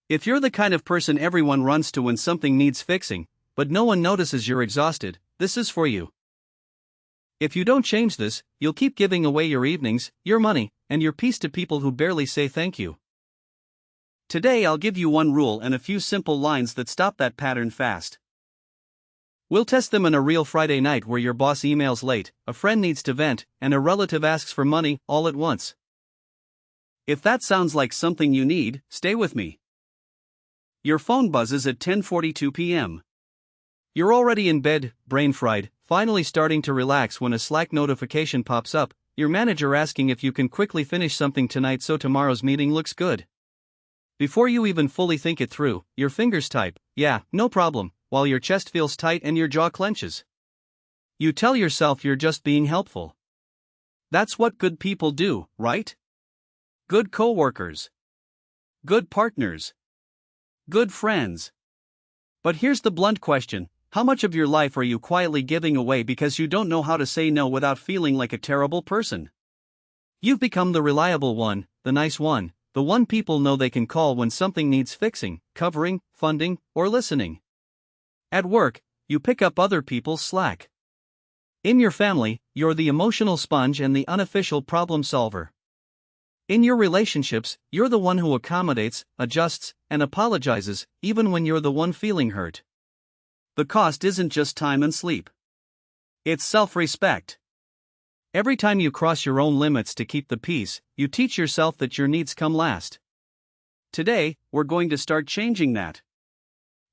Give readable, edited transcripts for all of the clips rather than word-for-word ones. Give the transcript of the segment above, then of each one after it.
If you're the kind of person everyone runs to when something needs fixing, but no one notices you're exhausted, this is for you. If you don't change this, you'll keep giving away your evenings, your money, and your peace to people who barely say thank you. Today I'll give you one rule and a few simple lines that stop that pattern fast. We'll test them on a real Friday night where your boss emails late, a friend needs to vent, and a relative asks for money, all at once. If that sounds like something you need, stay with me. Your phone buzzes at 10:42 p.m. You're already in bed, brain fried, finally starting to relax when a Slack notification pops up, your manager asking if you can quickly finish something tonight so tomorrow's meeting looks good. Before you even fully think it through, your fingers type, "Yeah, no problem," while your chest feels tight and your jaw clenches. You tell yourself you're just being helpful. That's what good people do, right? Good coworkers. Good partners. Good friends. But here's the blunt question: how much of your life are you quietly giving away because you don't know how to say no without feeling like a terrible person? You've become the reliable one, the nice one, the one people know they can call when something needs fixing, covering, funding, or listening. At work, you pick up other people's slack. In your family, you're the emotional sponge and the unofficial problem solver. In your relationships, you're the one who accommodates, adjusts, and apologizes, even when you're the one feeling hurt. The cost isn't just time and sleep. It's self-respect. Every time you cross your own limits to keep the peace, you teach yourself that your needs come last. Today, we're going to start changing that.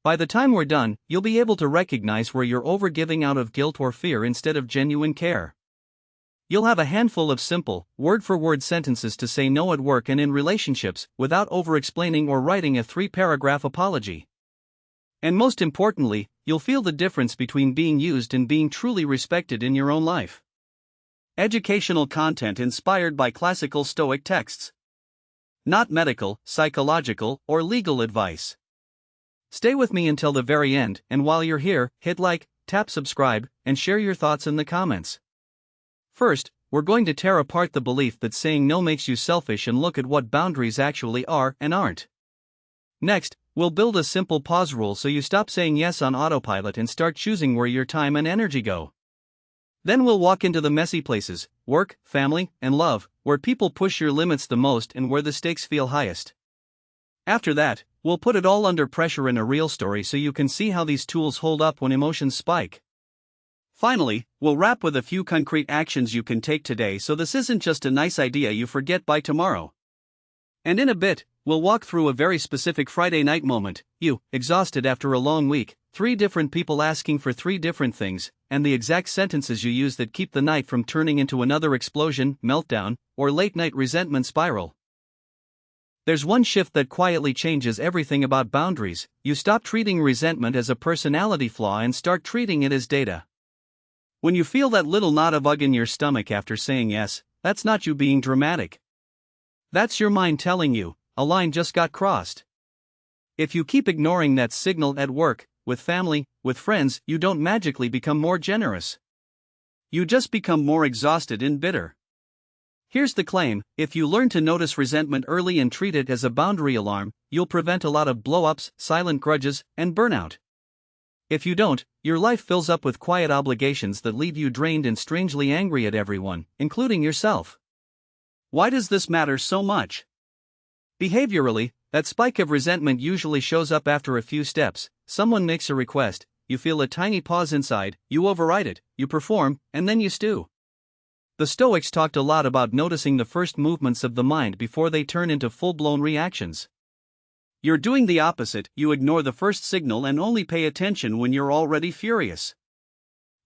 By the time we're done, you'll be able to recognize where you're overgiving out of guilt or fear instead of genuine care. You'll have a handful of simple, word-for-word sentences to say no at work and in relationships, without over-explaining or writing a 3-paragraph apology. And most importantly, you'll feel the difference between being used and being truly respected in your own life. Educational content inspired by classical Stoic texts. Not medical, psychological, or legal advice. Stay with me until the very end, and while you're here, hit like, tap subscribe, and share your thoughts in the comments. First, we're going to tear apart the belief that saying no makes you selfish and look at what boundaries actually are and aren't. Next, we'll build a simple pause rule so you stop saying yes on autopilot and start choosing where your time and energy go. Then we'll walk into the messy places, work, family, and love, where people push your limits the most and where the stakes feel highest. After that, we'll put it all under pressure in a real story so you can see how these tools hold up when emotions spike. Finally, we'll wrap with a few concrete actions you can take today so this isn't just a nice idea you forget by tomorrow. And in a bit, we'll walk through a very specific Friday night moment, you, exhausted after a long week, 3 different people asking for 3 different things, and the exact sentences you use that keep the night from turning into another explosion, meltdown, or late-night resentment spiral. There's one shift that quietly changes everything about boundaries: you stop treating resentment as a personality flaw and start treating it as data. When you feel that little knot of ugh in your stomach after saying yes, that's not you being dramatic. That's your mind telling you, a line just got crossed. If you keep ignoring that signal at work, with family, with friends, you don't magically become more generous. You just become more exhausted and bitter. Here's the claim: if you learn to notice resentment early and treat it as a boundary alarm, you'll prevent a lot of blow-ups, silent grudges, and burnout. If you don't, your life fills up with quiet obligations that leave you drained and strangely angry at everyone, including yourself. Why does this matter so much? Behaviorally, that spike of resentment usually shows up after a few steps. Someone makes a request, you feel a tiny pause inside, you override it, you perform, and then you stew. The Stoics talked a lot about noticing the first movements of the mind before they turn into full-blown reactions. You're doing the opposite: you ignore the first signal and only pay attention when you're already furious.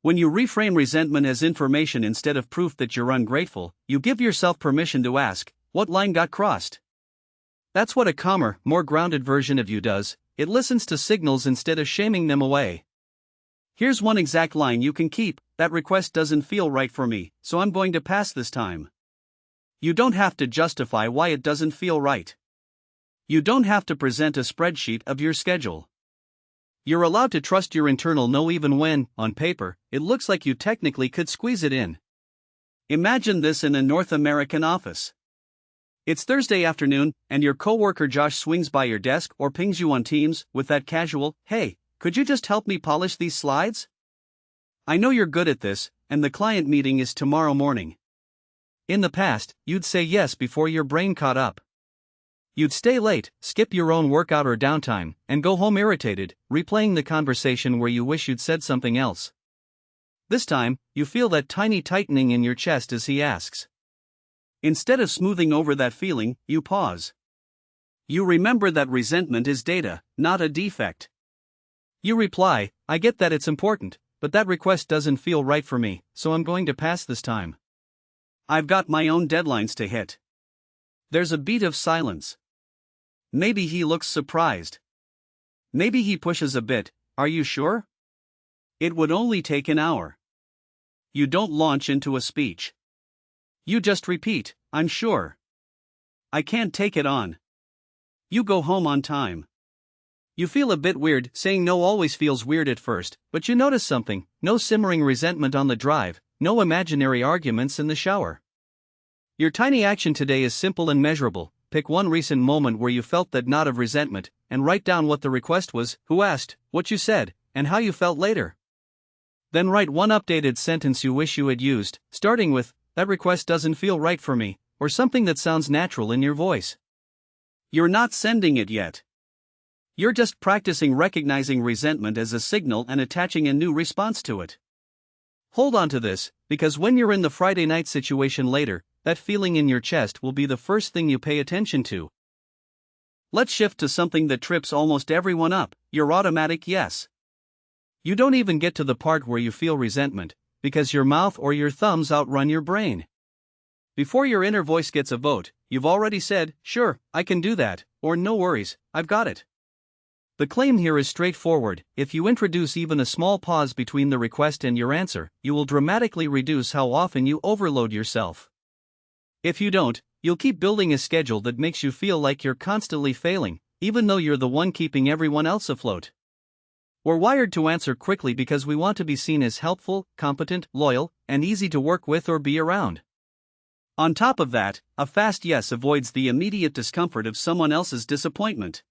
When you reframe resentment as information instead of proof that you're ungrateful, you give yourself permission to ask, what line got crossed? That's what a calmer, more grounded version of you does: it listens to signals instead of shaming them away. Here's one exact line you can keep: that request doesn't feel right for me, so I'm going to pass this time. You don't have to justify why it doesn't feel right. You don't have to present a spreadsheet of your schedule. You're allowed to trust your internal no even when, on paper, it looks like you technically could squeeze it in. Imagine this in a North American office. It's Thursday afternoon, and your coworker Josh swings by your desk or pings you on Teams with that casual, "Hey, could you just help me polish these slides? I know you're good at this, and the client meeting is tomorrow morning." In the past, you'd say yes before your brain caught up. You'd stay late, skip your own workout or downtime, and go home irritated, replaying the conversation where you wish you'd said something else. This time, you feel that tiny tightening in your chest as he asks. Instead of smoothing over that feeling, you pause. You remember that resentment is data, not a defect. You reply, "I get that it's important, but that request doesn't feel right for me, so I'm going to pass this time. I've got my own deadlines to hit." There's a beat of silence. Maybe he looks surprised. Maybe he pushes a bit, "Are you sure? It would only take an hour." You don't launch into a speech. You just repeat, "I'm sure. I can't take it on." You go home on time. You feel a bit weird. Saying no always feels weird at first, but you notice something: no simmering resentment on the drive, no imaginary arguments in the shower. Your tiny action today is simple and measurable. Pick one recent moment where you felt that knot of resentment, and write down what the request was, who asked, what you said, and how you felt later. Then write one updated sentence you wish you had used, starting with, "That request doesn't feel right for me," or something that sounds natural in your voice. You're not sending it yet. You're just practicing recognizing resentment as a signal and attaching a new response to it. Hold on to this, because when you're in the Friday night situation later, that feeling in your chest will be the first thing you pay attention to. Let's shift to something that trips almost everyone up: your automatic yes. You don't even get to the part where you feel resentment, because your mouth or your thumbs outrun your brain. Before your inner voice gets a vote, you've already said, "Sure, I can do that," or "No worries, I've got it." The claim here is straightforward: if you introduce even a small pause between the request and your answer, you will dramatically reduce how often you overload yourself. If you don't, you'll keep building a schedule that makes you feel like you're constantly failing, even though you're the one keeping everyone else afloat. We're wired to answer quickly because we want to be seen as helpful, competent, loyal, and easy to work with or be around. On top of that, a fast yes avoids the immediate discomfort of someone else's disappointment.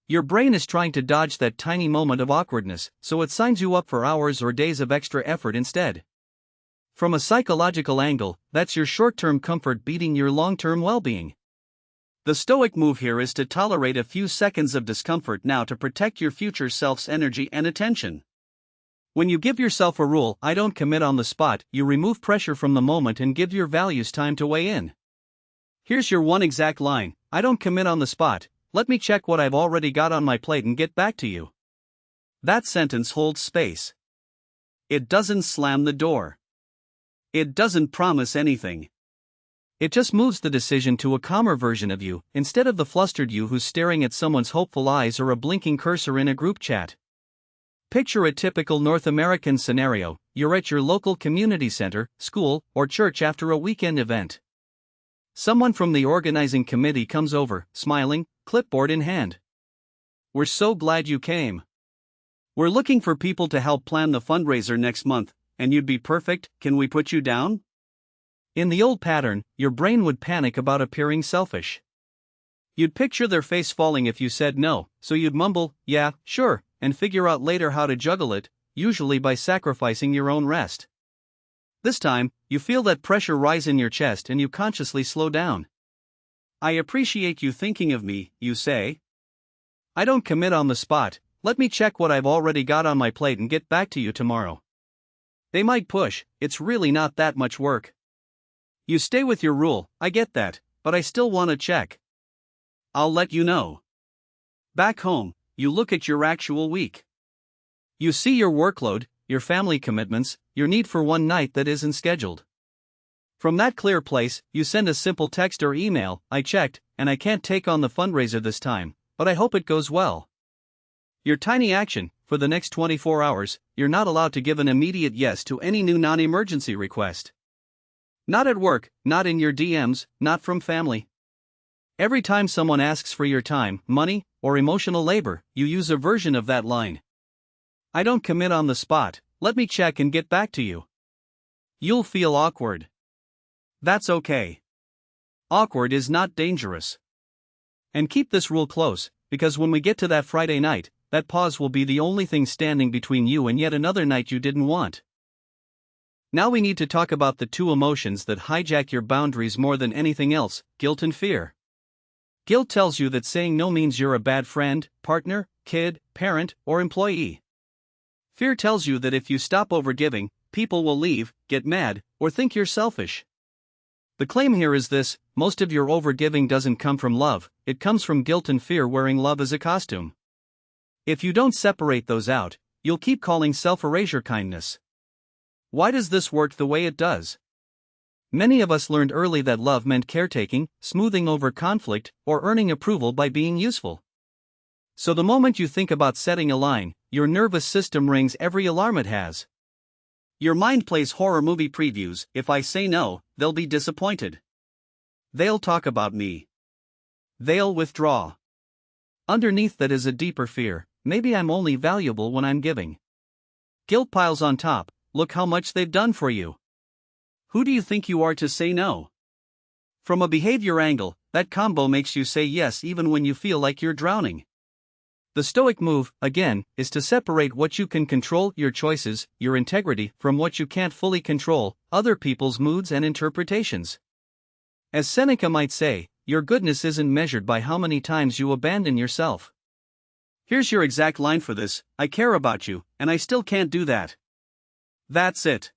Your brain is trying to dodge that tiny moment of awkwardness, so it signs you up for hours or days of extra effort instead. From a psychological angle, that's your short-term comfort beating your long-term well-being. The Stoic move here is to tolerate a few seconds of discomfort now to protect your future self's energy and attention. When you give yourself a rule, "I don't commit on the spot," you remove pressure from the moment and give your values time to weigh in. Here's your one exact line: "I don't commit on the spot, let me check what I've already got on my plate and get back to you." That sentence holds space. It doesn't slam the door. It doesn't promise anything. It just moves the decision to a calmer version of you, instead of the flustered you who's staring at someone's hopeful eyes or a blinking cursor in a group chat. Picture a typical North American scenario: you're at your local community center, school, or church after a weekend event. Someone from the organizing committee comes over, smiling, clipboard in hand. "We're so glad you came. We're looking for people to help plan the fundraiser next month, and you'd be perfect. Can we put you down?" In the old pattern, your brain would panic about appearing selfish. You'd picture their face falling if you said no, so you'd mumble, "Yeah, sure," and figure out later how to juggle it, usually by sacrificing your own rest. This time, you feel that pressure rise in your chest and you consciously slow down. "I appreciate you thinking of me," you say. "I don't commit on the spot, let me check what I've already got on my plate and get back to you tomorrow." They might push, "It's really not that much work." You stay with your rule, "I get that, but I still want to check. I'll let you know." Back home, you look at your actual week. You see your workload, your family commitments, your need for one night that isn't scheduled. From that clear place, you send a simple text or email: "I checked, and I can't take on the fundraiser this time, but I hope it goes well." Your tiny action: for the next 24 hours, you're not allowed to give an immediate yes to any new non-emergency request. Not at work, not in your DMs, not from family. Every time someone asks for your time, money, or emotional labor, you use a version of that line. "I don't commit on the spot, let me check and get back to you." You'll feel awkward. That's okay. awkward is not dangerous. And keep this rule close, because when we get to that Friday night, that pause will be the only thing standing between you and yet another night you didn't want. Now we need to talk about the two emotions that hijack your boundaries more than anything else: guilt and fear. Guilt tells you that saying no means you're a bad friend, partner, kid, parent, or employee. Fear tells you that if you stop overgiving, people will leave, get mad, or think you're selfish. The claim here is this: most of your overgiving doesn't come from love, it comes from guilt and fear wearing love as a costume. If you don't separate those out, you'll keep calling self-erasure kindness. Why does this work the way it does? Many of us learned early that love meant caretaking, smoothing over conflict, or earning approval by being useful. So the moment you think about setting a line, your nervous system rings every alarm it has. Your mind plays horror movie previews: if I say no, they'll be disappointed. They'll talk about me. They'll withdraw. Underneath that is a deeper fear: maybe I'm only valuable when I'm giving. Guilt piles on top: look how much they've done for you. Who do you think you are to say no? From a behavior angle, that combo makes you say yes even when you feel like you're drowning. The Stoic move, again, is to separate what you can control, your choices, your integrity, from what you can't fully control, other people's moods and interpretations. As Seneca might say, your goodness isn't measured by how many times you abandon yourself. Here's your exact line for this: I care about you, and I still can't do that. That's it.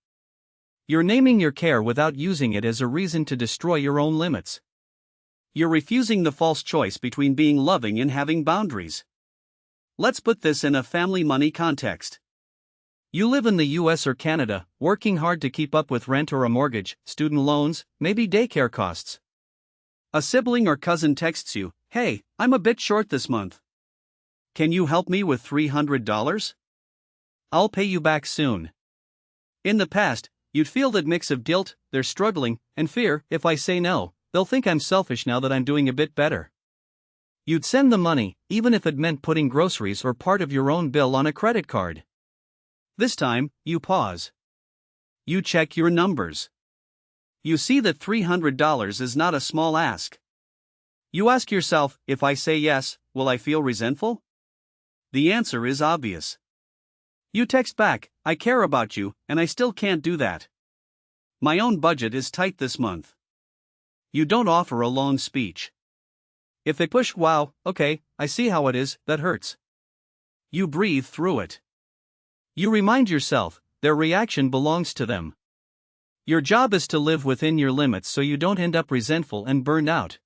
You're naming your care without using it as a reason to destroy your own limits. You're refusing the false choice between being loving and having boundaries. Let's put this in a family money context. You live in the US or Canada, working hard to keep up with rent or a mortgage, student loans, maybe daycare costs. A sibling or cousin texts you, "Hey, I'm a bit short this month. Can you help me with $300? I'll pay you back soon." In the past, you'd feel that mix of guilt, they're struggling, and fear: if I say no, they'll think I'm selfish now that I'm doing a bit better. You'd send the money, even if it meant putting groceries or part of your own bill on a credit card. This time, you pause. You check your numbers. You see that $300 is not a small ask. You ask yourself, if I say yes, will I feel resentful? The answer is obvious. You text back, I care about you, and I still can't do that. My own budget is tight this month. You don't offer a long speech. If they push, wow, okay, I see how it is, that hurts. You breathe through it. You remind yourself, their reaction belongs to them. Your job is to live within your limits so you don't end up resentful and burned out.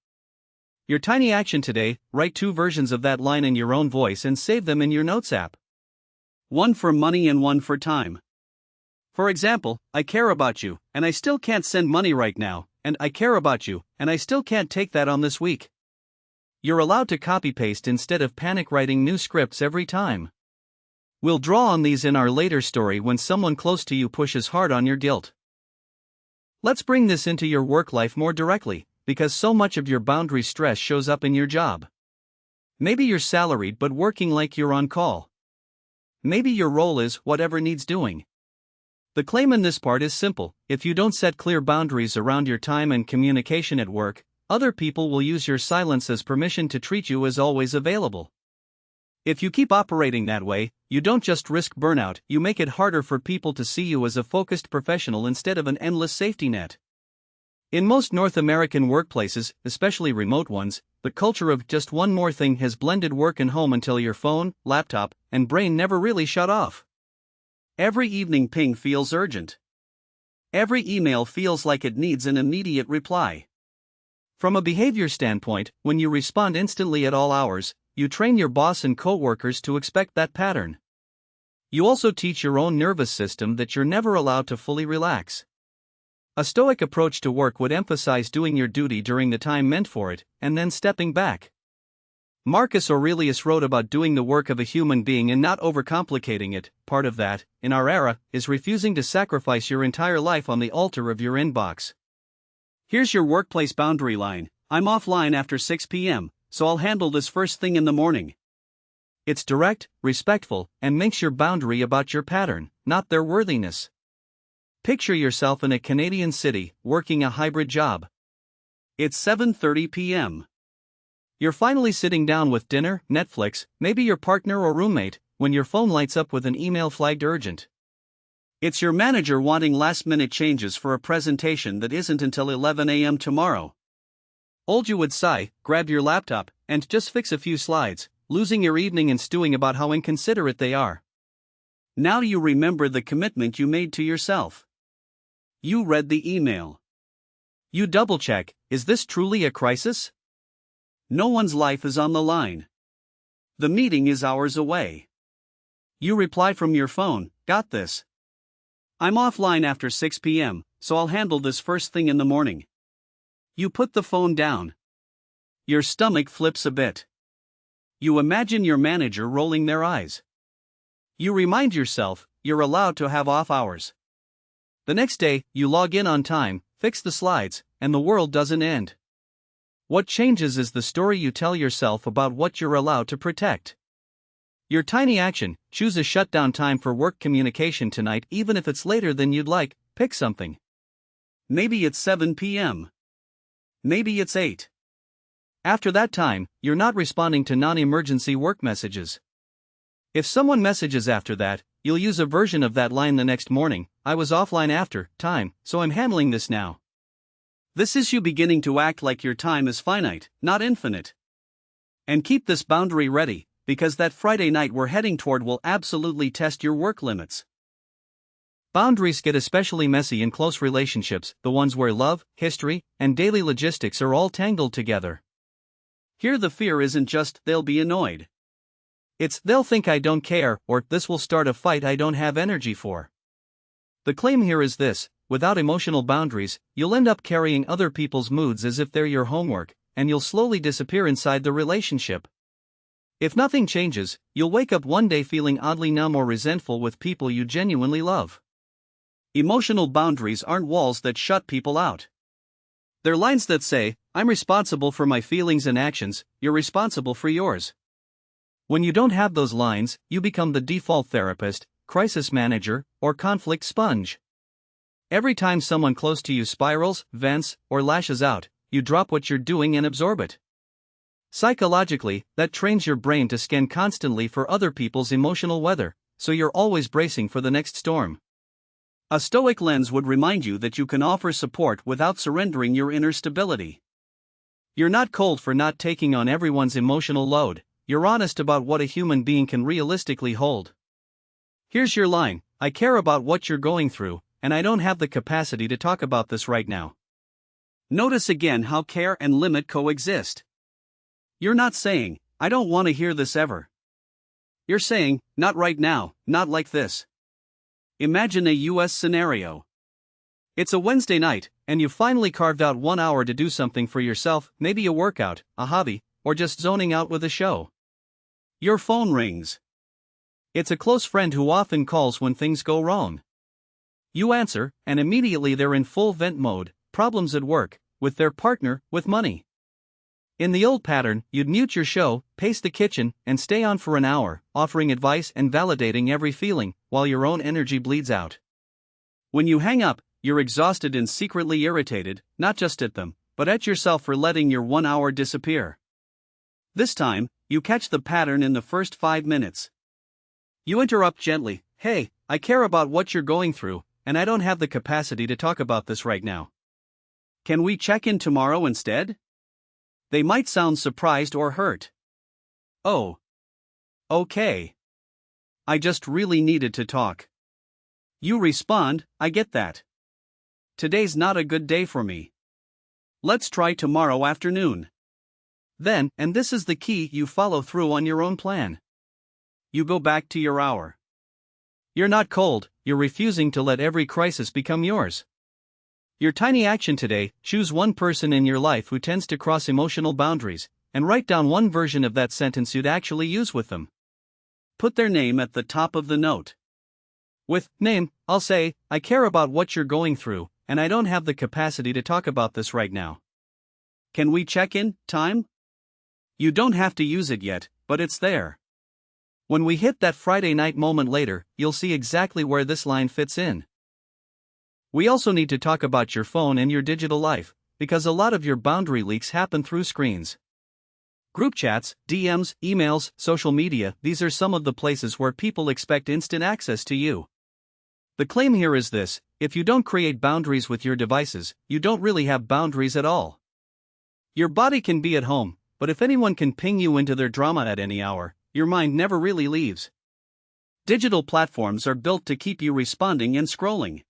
Your tiny action today: write 2 versions of that line in your own voice and save them in your Notes app. One for money and one for time. For example, I care about you, and I still can't send money right now, and I care about you, and I still can't take that on this week. You're allowed to copy-paste instead of panic writing new scripts every time. We'll draw on these in our later story when someone close to you pushes hard on your guilt. Let's bring this into your work life more directly, because so much of your boundary stress shows up in your job. Maybe you're salaried but working like you're on call. Maybe your role is whatever needs doing. The claim in this part is simple: if you don't set clear boundaries around your time and communication at work, other people will use your silence as permission to treat you as always available. If you keep operating that way, you don't just risk burnout, you make it harder for people to see you as a focused professional instead of an endless safety net. In most North American workplaces, especially remote ones, the culture of just one more thing has blended work and home until your phone, laptop, and brain never really shut off. Every evening ping feels urgent. Every email feels like it needs an immediate reply. From a behavior standpoint, when you respond instantly at all hours, you train your boss and coworkers to expect that pattern. You also teach your own nervous system that you're never allowed to fully relax. A Stoic approach to work would emphasize doing your duty during the time meant for it, and then stepping back. Marcus Aurelius wrote about doing the work of a human being and not overcomplicating it. Part of that, in our era, is refusing to sacrifice your entire life on the altar of your inbox. Here's your workplace boundary line: I'm offline after 6 p.m., so I'll handle this first thing in the morning. It's direct, respectful, and makes your boundary about your pattern, not their worthiness. Picture yourself in a Canadian city, working a hybrid job. It's 7:30 p.m. You're finally sitting down with dinner, Netflix, maybe your partner or roommate, when your phone lights up with an email flagged urgent. It's your manager wanting last-minute changes for a presentation that isn't until 11 a.m. tomorrow. Old you would sigh, grab your laptop, and just fix a few slides, losing your evening and stewing about how inconsiderate they are. Now you remember the commitment you made to yourself. You read the email. You double-check, is this truly a crisis? No one's life is on the line. The meeting is hours away. You reply from your phone, got this. I'm offline after 6 p.m., so I'll handle this first thing in the morning. You put the phone down. Your stomach flips a bit. You imagine your manager rolling their eyes. You remind yourself, you're allowed to have off hours. The next day, you log in on time, fix the slides, and the world doesn't end. What changes is the story you tell yourself about what you're allowed to protect. Your tiny action, choose a shutdown time for work communication tonight even if it's later than you'd like, pick something. Maybe it's 7 p.m. Maybe it's 8. After that time, you're not responding to non-emergency work messages. If someone messages after that, you'll use a version of that line the next morning, I was offline after time, so I'm handling this now. This is you beginning to act like your time is finite, not infinite. And keep this boundary ready, because that Friday night we're heading toward will absolutely test your work limits. Boundaries get especially messy in close relationships, the ones where love, history, and daily logistics are all tangled together. Here the fear isn't just, they'll be annoyed. It's, they'll think I don't care, or this will start a fight I don't have energy for. The claim here is this: without emotional boundaries, you'll end up carrying other people's moods as if they're your homework, and you'll slowly disappear inside the relationship. If nothing changes, you'll wake up one day feeling oddly numb or resentful with people you genuinely love. Emotional boundaries aren't walls that shut people out. They're lines that say, I'm responsible for my feelings and actions, you're responsible for yours. When you don't have those lines, you become the default therapist, crisis manager, or conflict sponge. Every time someone close to you spirals, vents, or lashes out, you drop what you're doing and absorb it. Psychologically, that trains your brain to scan constantly for other people's emotional weather, so you're always bracing for the next storm. A Stoic lens would remind you that you can offer support without surrendering your inner stability. You're not cold for not taking on everyone's emotional load, you're honest about what a human being can realistically hold. Here's your line: I care about what you're going through, and I don't have the capacity to talk about this right now. Notice again how care and limit coexist. You're not saying, I don't want to hear this ever. You're saying, not right now, not like this. Imagine a US scenario. It's a Wednesday night, and you've finally carved out 1 hour to do something for yourself, maybe a workout, a hobby, or just zoning out with a show. Your phone rings. It's a close friend who often calls when things go wrong. You answer, and immediately they're in full vent mode, problems at work, with their partner, with money. In the old pattern, you'd mute your show, pace the kitchen, and stay on for an hour, offering advice and validating every feeling, while your own energy bleeds out. When you hang up, you're exhausted and secretly irritated, not just at them, but at yourself for letting your 1 hour disappear. This time, you catch the pattern in the first 5 minutes. You interrupt gently, hey, I care about what you're going through, and I don't have the capacity to talk about this right now. Can we check in tomorrow instead? They might sound surprised or hurt. Oh. Okay. I just really needed to talk. You respond, I get that. Today's not a good day for me. Let's try tomorrow afternoon. Then, and this is the key, you follow through on your own plan. You go back to your hour. You're not cold, you're refusing to let every crisis become yours. Your tiny action today: choose one person in your life who tends to cross emotional boundaries, and write down one version of that sentence you'd actually use with them. Put their name at the top of the note. With name, I'll say, I care about what you're going through, and I don't have the capacity to talk about this right now. Can we check in, time? You don't have to use it yet, but it's there. When we hit that Friday night moment later, you'll see exactly where this line fits in. We also need to talk about your phone and your digital life, because a lot of your boundary leaks happen through screens. Group chats, DMs, emails, social media, these are some of the places where people expect instant access to you. The claim here is this: if you don't create boundaries with your devices, you don't really have boundaries at all. Your body can be at home, but if anyone can ping you into their drama at any hour, your mind never really leaves. Digital platforms are built to keep you responding and scrolling.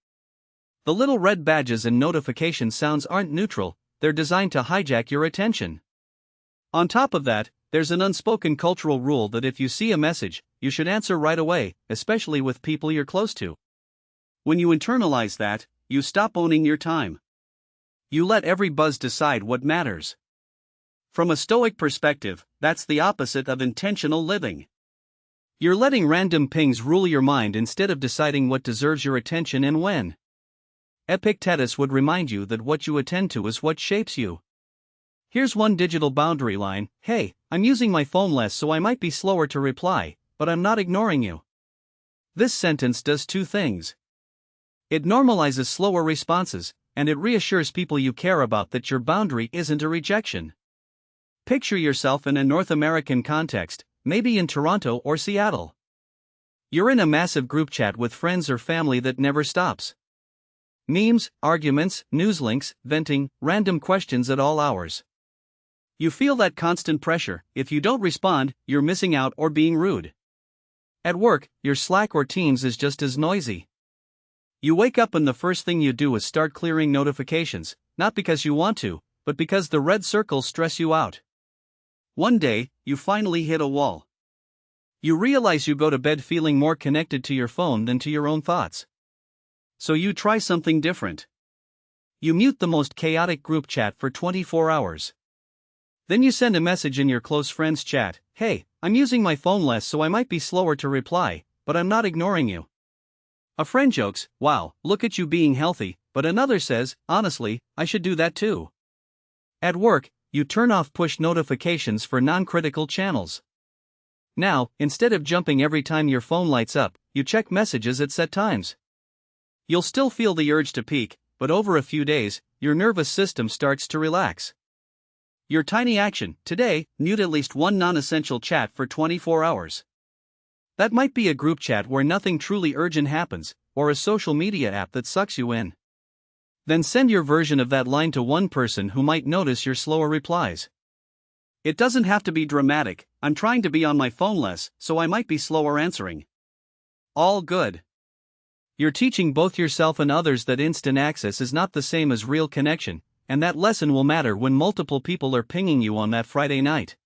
The little red badges and notification sounds aren't neutral, they're designed to hijack your attention. On top of that, there's an unspoken cultural rule that if you see a message, you should answer right away, especially with people you're close to. When you internalize that, you stop owning your time. You let every buzz decide what matters. From a Stoic perspective, that's the opposite of intentional living. You're letting random pings rule your mind instead of deciding what deserves your attention and when. Epictetus would remind you that what you attend to is what shapes you. Here's one digital boundary line: hey, I'm using my phone less so I might be slower to reply, but I'm not ignoring you. This sentence does two things. It normalizes slower responses, and it reassures people you care about that your boundary isn't a rejection. Picture yourself in a North American context, maybe in Toronto or Seattle. You're in a massive group chat with friends or family that never stops. Memes, arguments, news links, venting, random questions at all hours. You feel that constant pressure: if you don't respond, you're missing out or being rude. At work, your Slack or Teams is just as noisy. You wake up and the first thing you do is start clearing notifications, not because you want to, but because the red circles stress you out. One day, you finally hit a wall. You realize you go to bed feeling more connected to your phone than to your own thoughts. So you try something different. You mute the most chaotic group chat for 24 hours. Then you send a message in your close friends chat: hey, I'm using my phone less so I might be slower to reply, but I'm not ignoring you. A friend jokes: wow, look at you being healthy, but another says: honestly, I should do that too. At work, you turn off push notifications for non-critical channels. Now, instead of jumping every time your phone lights up, you check messages at set times. You'll still feel the urge to peek, but over a few days, your nervous system starts to relax. Your tiny action: today, mute at least one non-essential chat for 24 hours. That might be a group chat where nothing truly urgent happens, or a social media app that sucks you in. Then send your version of that line to one person who might notice your slower replies. It doesn't have to be dramatic: I'm trying to be on my phone less, so I might be slower answering. All good. You're teaching both yourself and others that instant access is not the same as real connection, and that lesson will matter when multiple people are pinging you on that Friday night.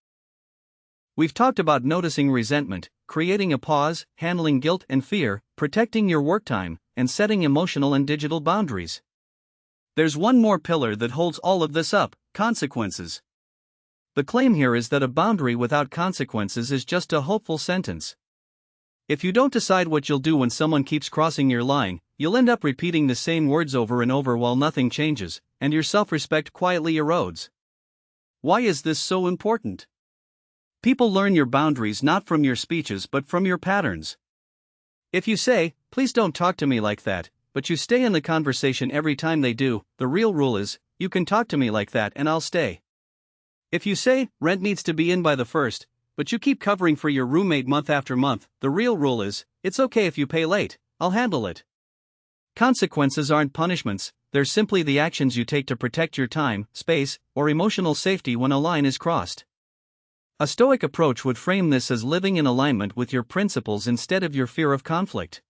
We've talked about noticing resentment, creating a pause, handling guilt and fear, protecting your work time, and setting emotional and digital boundaries. There's one more pillar that holds all of this up: consequences. The claim here is that a boundary without consequences is just a hopeful sentence. If you don't decide what you'll do when someone keeps crossing your line, you'll end up repeating the same words over and over while nothing changes, and your self-respect quietly erodes. Why is this so important? People learn your boundaries not from your speeches but from your patterns. If you say, please don't talk to me like that, but you stay in the conversation every time they do, the real rule is, you can talk to me like that and I'll stay. If you say, rent needs to be in by the 1st, but you keep covering for your roommate month after month, the real rule is, it's okay if you pay late, I'll handle it. Consequences aren't punishments, they're simply the actions you take to protect your time, space, or emotional safety when a line is crossed. A Stoic approach would frame this as living in alignment with your principles instead of your fear of conflict.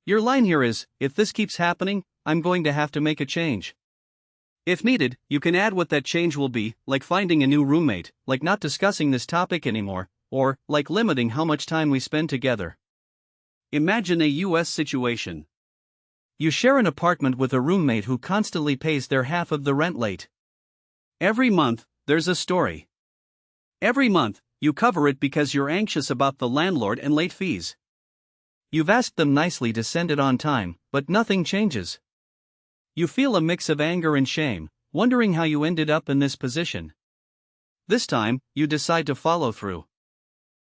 Your line here is, if this keeps happening, I'm going to have to make a change. If needed, you can add what that change will be, like finding a new roommate, like not discussing this topic anymore, or like limiting how much time we spend together. Imagine a US situation. You share an apartment with a roommate who constantly pays their half of the rent late. Every month, there's a story. Every month, you cover it because you're anxious about the landlord and late fees. You've asked them nicely to send it on time, but nothing changes. You feel a mix of anger and shame, wondering how you ended up in this position. This time, you decide to follow through.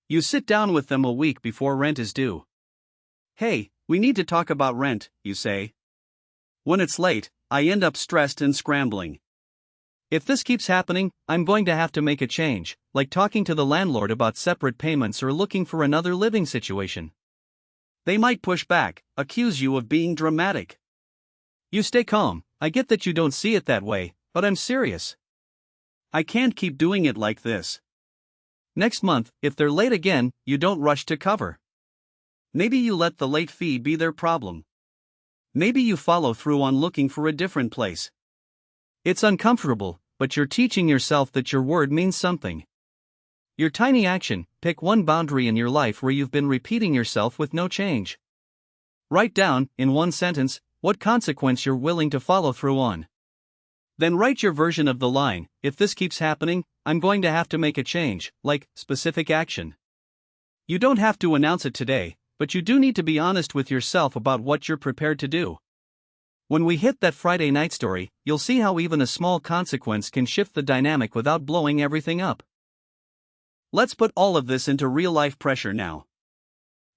You sit down with them a week before rent is due. Hey, we need to talk about rent, you say. When it's late, I end up stressed and scrambling. If this keeps happening, I'm going to have to make a change, like talking to the landlord about separate payments or looking for another living situation. They might push back, accuse you of being dramatic. You stay calm. I get that you don't see it that way, but I'm serious. I can't keep doing it like this. Next month, if they're late again, you don't rush to cover. Maybe you let the late fee be their problem. Maybe you follow through on looking for a different place. It's uncomfortable, but you're teaching yourself that your word means something. Your tiny action: pick one boundary in your life where you've been repeating yourself with no change. Write down, in one sentence, what consequence you're willing to follow through on. Then write your version of the line: if this keeps happening, I'm going to have to make a change, like specific action. You don't have to announce it today, but you do need to be honest with yourself about what you're prepared to do. When we hit that Friday night story, you'll see how even a small consequence can shift the dynamic without blowing everything up. Let's put all of this into real-life pressure now.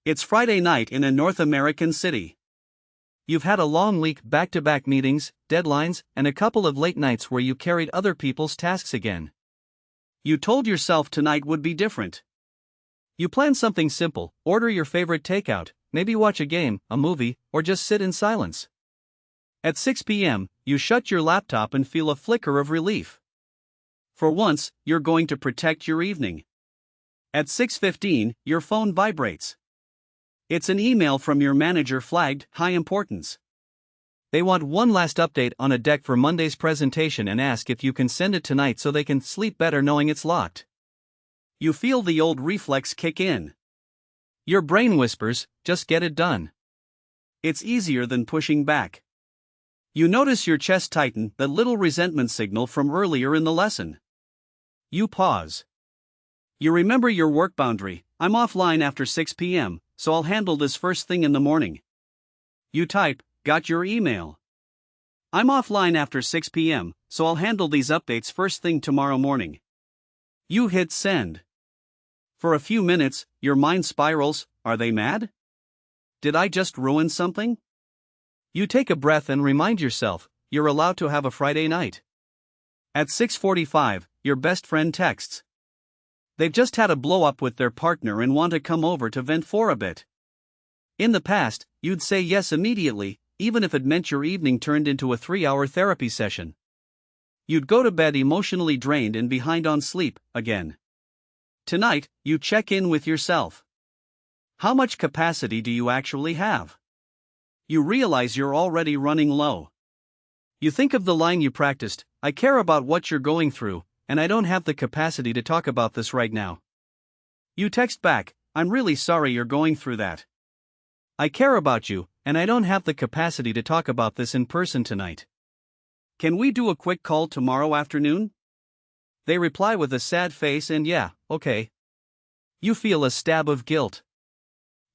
It's Friday night in a North American city. You've had a long week, back-to-back meetings, deadlines, and a couple of late nights where you carried other people's tasks again. You told yourself tonight would be different. You planned something simple: order your favorite takeout, maybe watch a game, a movie, or just sit in silence. At 6 p.m., you shut your laptop and feel a flicker of relief. For once, you're going to protect your evening. At 6:15, your phone vibrates. It's an email from your manager flagged high importance. They want one last update on a deck for Monday's presentation and ask if you can send it tonight so they can sleep better knowing it's locked. You feel the old reflex kick in. Your brain whispers, just get it done. It's easier than pushing back. You notice your chest tighten, that little resentment signal from earlier in the lesson. You pause. You remember your work boundary: I'm offline after 6 p.m., so I'll handle this first thing in the morning. You type, got your email. I'm offline after 6 p.m., so I'll handle these updates first thing tomorrow morning. You hit send. For a few minutes, your mind spirals: are they mad? Did I just ruin something? You take a breath and remind yourself, you're allowed to have a Friday night. At 6:45, your best friend texts. They've just had a blow-up with their partner and want to come over to vent for a bit. In the past, you'd say yes immediately, even if it meant your evening turned into a 3-hour therapy session. You'd go to bed emotionally drained and behind on sleep, again. Tonight, you check in with yourself. How much capacity do you actually have? You realize you're already running low. You think of the line you practiced: I care about what you're going through, and I don't have the capacity to talk about this right now. You text back, I'm really sorry you're going through that. I care about you, and I don't have the capacity to talk about this in person tonight. Can we do a quick call tomorrow afternoon? They reply with a sad face and yeah, okay. You feel a stab of guilt.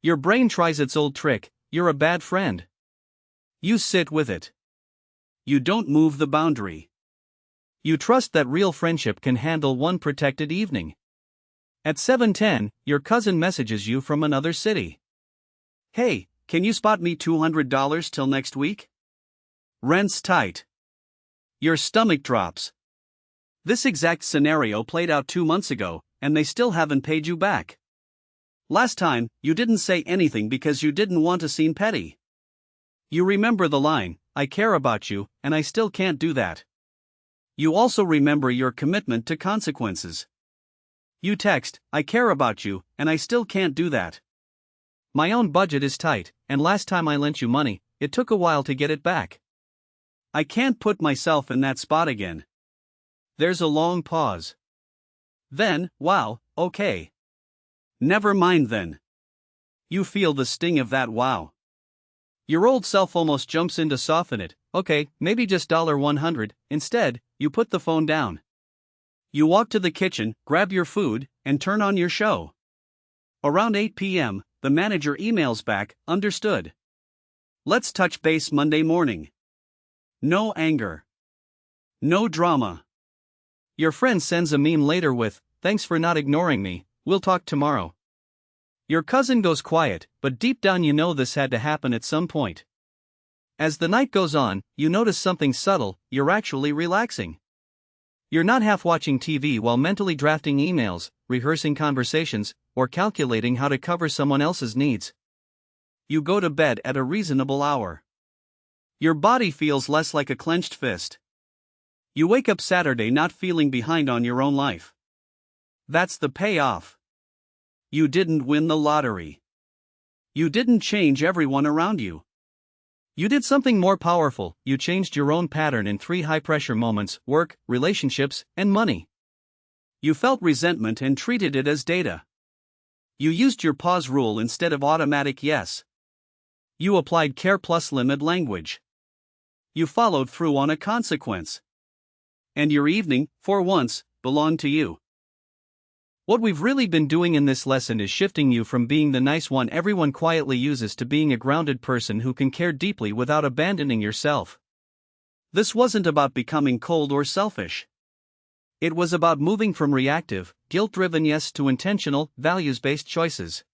Your brain tries its old trick: you're a bad friend. You sit with it. You don't move the boundary. You trust that real friendship can handle one protected evening. At 7:10, your cousin messages you from another city. Hey, can you spot me $200 till next week? Rent's tight. Your stomach drops. This exact scenario played out 2 months ago, and they still haven't paid you back. Last time, you didn't say anything because you didn't want to seem petty. You remember the line, I care about you, and I still can't do that. You also remember your commitment to consequences. You text, I care about you, and I still can't do that. My own budget is tight, and last time I lent you money, it took a while to get it back. I can't put myself in that spot again. There's a long pause. Then, wow, okay. Never mind then. You feel the sting of that wow. Your old self almost jumps in to soften it. Okay, maybe just $100. Instead, you put the phone down. You walk to the kitchen, grab your food, and turn on your show. Around 8 p.m., the manager emails back, understood. Let's touch base Monday morning. No anger. No drama. Your friend sends a meme later with, thanks for not ignoring me, we'll talk tomorrow. Your cousin goes quiet, but deep down you know this had to happen at some point. As the night goes on, you notice something subtle: you're actually relaxing. You're not half watching TV while mentally drafting emails, rehearsing conversations, or calculating how to cover someone else's needs. You go to bed at a reasonable hour. Your body feels less like a clenched fist. You wake up Saturday not feeling behind on your own life. That's the payoff. You didn't win the lottery. You didn't change everyone around you. You did something more powerful. You changed your own pattern in 3 high-pressure moments: work, relationships, and money. You felt resentment and treated it as data. You used your pause rule instead of automatic yes. You applied care plus limit language. You followed through on a consequence. And your evening, for once, belonged to you. What we've really been doing in this lesson is shifting you from being the nice one everyone quietly uses to being a grounded person who can care deeply without abandoning yourself. This wasn't about becoming cold or selfish. It was about moving from reactive, guilt-driven yes to intentional, values-based choices.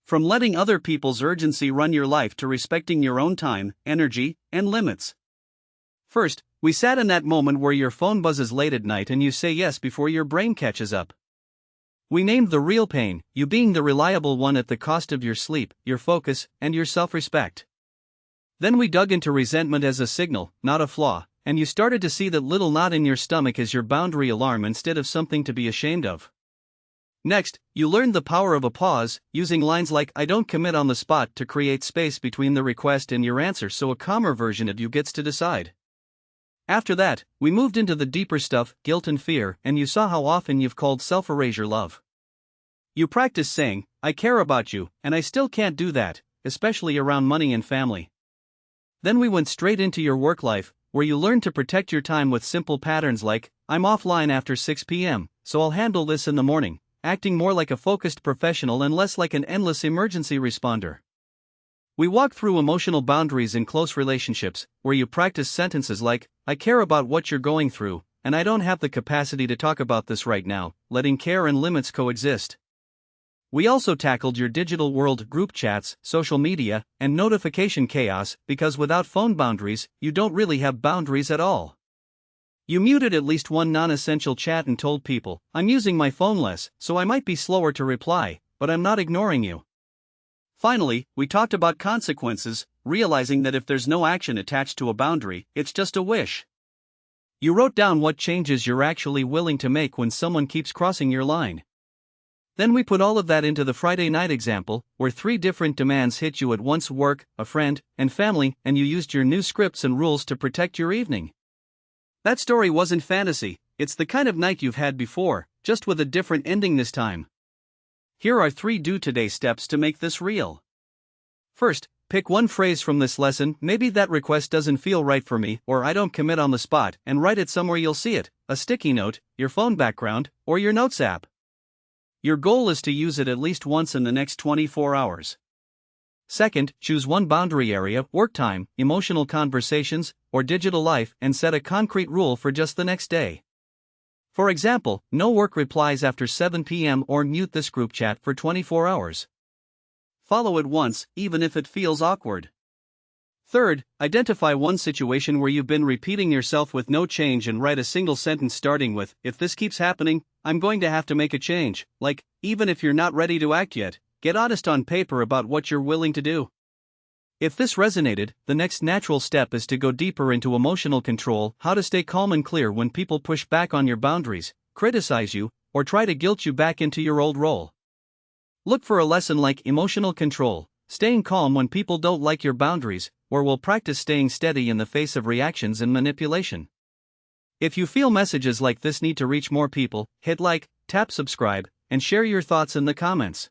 From letting other people's urgency run your life to respecting your own time, energy, and limits. First, we sat in that moment where your phone buzzes late at night and you say yes before your brain catches up. We named the real pain, you being the reliable one at the cost of your sleep, your focus, and your self-respect. Then we dug into resentment as a signal, not a flaw, and you started to see that little knot in your stomach as your boundary alarm instead of something to be ashamed of. Next, you learned the power of a pause, using lines like "I don't commit on the spot" to create space between the request and your answer so a calmer version of you gets to decide. After that, we moved into the deeper stuff, guilt and fear, and you saw how often you've called self-erasure love. You practiced saying, "I care about you, and I still can't do that," especially around money and family. Then we went straight into your work life, where you learned to protect your time with simple patterns like, "I'm offline after 6 p.m., so I'll handle this in the morning," acting more like a focused professional and less like an endless emergency responder. We walked through emotional boundaries in close relationships, where you practice sentences like, "I care about what you're going through, and I don't have the capacity to talk about this right now," letting care and limits coexist. We also tackled your digital world, group chats, social media, and notification chaos, because without phone boundaries, you don't really have boundaries at all. You muted at least one non-essential chat and told people, "I'm using my phone less, so I might be slower to reply, but I'm not ignoring you." Finally, we talked about consequences, realizing that if there's no action attached to a boundary, it's just a wish. You wrote down what changes you're actually willing to make when someone keeps crossing your line. Then we put all of that into the Friday night example, where 3 different demands hit you at once: work, a friend, and family, and you used your new scripts and rules to protect your evening. That story wasn't fantasy, it's the kind of night you've had before, just with a different ending this time. Here are 3 do-today steps to make this real. First, pick one phrase from this lesson: "Maybe that request doesn't feel right for me," or "I don't commit on the spot," and write it somewhere you'll see it: a sticky note, your phone background, or your notes app. Your goal is to use it at least once in the next 24 hours. Second, choose one boundary area: work time, emotional conversations, or digital life, and set a concrete rule for just the next day. For example, no work replies after 7 p.m. or mute this group chat for 24 hours. Follow it once, even if it feels awkward. Third, identify one situation where you've been repeating yourself with no change and write a single sentence starting with, "If this keeps happening, I'm going to have to make a change." Like, even if you're not ready to act yet, get honest on paper about what you're willing to do. If this resonated, the next natural step is to go deeper into emotional control: how to stay calm and clear when people push back on your boundaries, criticize you, or try to guilt you back into your old role. Look for a lesson like emotional control, staying calm when people don't like your boundaries, or we'll practice staying steady in the face of reactions and manipulation. If you feel messages like this need to reach more people, hit like, tap subscribe, and share your thoughts in the comments.